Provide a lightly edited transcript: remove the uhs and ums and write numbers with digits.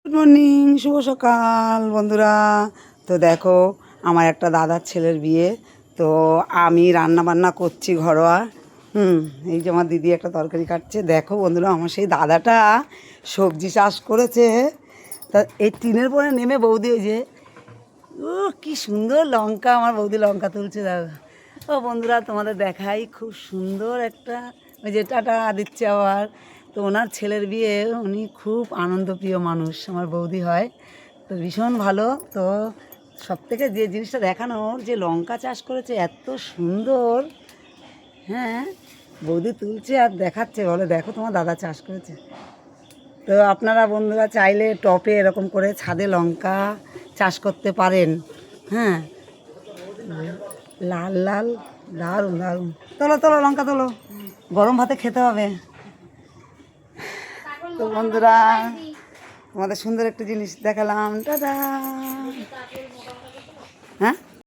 Good morning, শুভ সকাল বন্ধুরা। তো দেখো, আমার একটা দাদার ছেলের বিয়ে, তো আমি রান্না বান্না করছি ঘরোয়া। এই যে আমার দিদি একটা তরকারি কাটছে। দেখো বন্ধুরা, আমার সেই দাদাটা সবজি চাষ করেছে। তা এই টিনের পরে নেমে বৌদি, ওই যে ও কি সুন্দর লঙ্কা, আমার বৌদি লঙ্কা তুলছে। দাদা, ও বন্ধুরা তোমাদের দেখাই, খুব সুন্দর একটা, ওই যে টাটা দিচ্ছে আবার। তো ওনার ছেলের বিয়ে, উনি খুব আনন্দপ্রিয় মানুষ, আমার বৌদি হয়। তো ভীষণ ভালো। তো সবথেকে যে জিনিসটা দেখানোর, যে লঙ্কা চাষ করেছে এত সুন্দর। হ্যাঁ, বৌদি তুলছে আর দেখাচ্ছে, বলে দেখো তোমার দাদা চাষ করেছে। তো আপনারা বন্ধুরা চাইলে টপে এরকম করে ছাদে লঙ্কা চাষ করতে পারেন। হ্যাঁ, লাল লাল, দারুণ দারুণ। তোলো তোলো লঙ্কা তোলো, গরম ভাতে খেতে হবে। তো বন্ধুরা, তোমাদের সুন্দর একটা জিনিস দেখালাম। টাটা। হ্যাঁ,